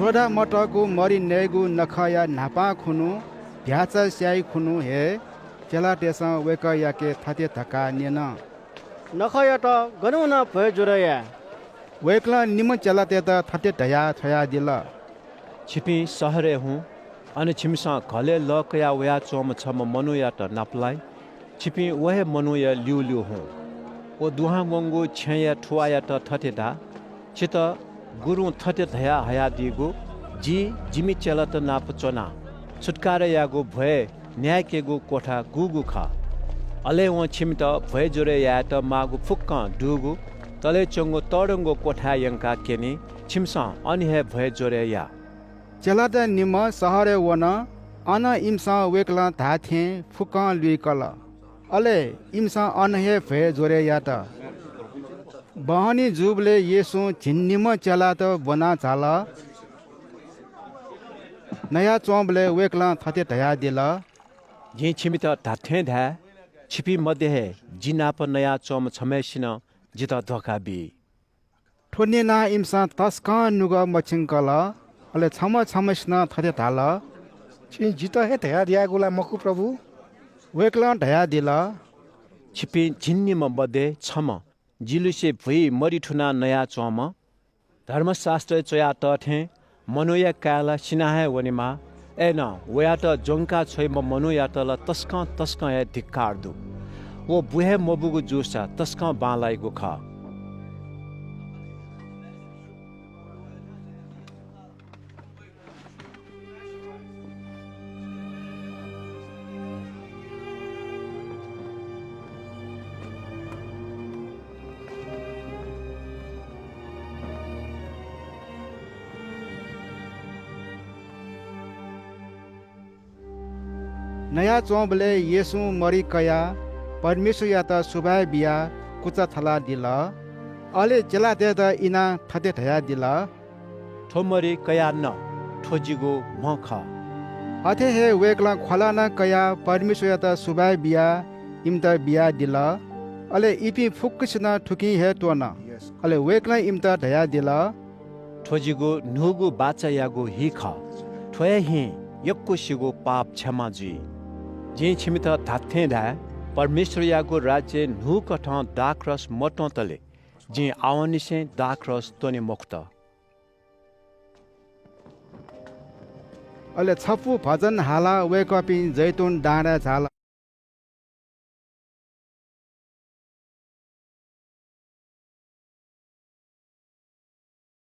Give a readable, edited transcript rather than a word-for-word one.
soda मटको मरि नेगु नखया नापा खुनु भ्याचा स्याई खुनु हे चला तेसा वेक याके थाते धका नेन नखया त गनु न भए जुरया वेकला निम चला ते त थाते धया छया दिल छिपी सहरे हुँ अनि छिमसा घले लकया वया चोम छम मनुया त नापलाई छिपी वहे मनुया लिउ लिउ हुँ ओ दुहा गंगु छया ठुवाया त थते दा छित गुरु थते धया हया दिगु जी जिमी चला त नाप चोना छुटकारा यागु भए न्याय केगु कोठा गुगु खा अले व छिम त भए जोरे या त मागु फुक्क डुगु तले चंगु तडंगु कोठा यंका केनी छिमसा अनि हे भए जोरे या चला त निम सहरे वन अन इमसा वेकला धाथे फुक लुइ कल अले इमसा अन हे भए जोरे या त बहनी जुबले येसु झिन्निम चला त बना झाला नया चोंबले वेकला थते धया दिल जी छिमित धाथे धा छिपी मध्य हे जिनाप नया चोम छमेसिन जित धोका बी ठोनेना इमसा तस्का नुग मछिंकल अले छम छमस्न थते धाल छि जित हे धया दिया गुला मकु प्रभु वेकला धया दिल छिपी झिन्निम मध्य छम जिलुसे भुइ मरिठुना नया चोम धर्मशास्त्र चोया तथे मनुया काला सिनाहे वनिमा एन वया त जोंका छोइम मनुया तल तस्क हे धिक्कारदु वो बुहे मबुगु जुसा तस्क बालाइगु ख नया चोंबले येसु मरि कया परमेश्वर या त सुबाय बिया कुचा थला दिल अले चला ते त इना थते धया दिल ठोमरी कया न ठोजिगु मख अथे हे वेकला खोला न कया परमेश्वर या त सुबाय बिया इम त बिया दिल अले इपि फुक्कसिन ठुकी हे तोन अले वेकला इम त धया दिल ठोजिगु नुगु बाचा यागु हिख ठोय हि यक्कुसिगु पाप क्षमा जी जे छिमित धाथे धा परमेश्वर यागु राज्य नु कठ दाक्रस मटो तले जे आवनिसे दाक्रस तोने मुक्त अले छपु भजन हाला वेकपि जैतुन डाँडा झाल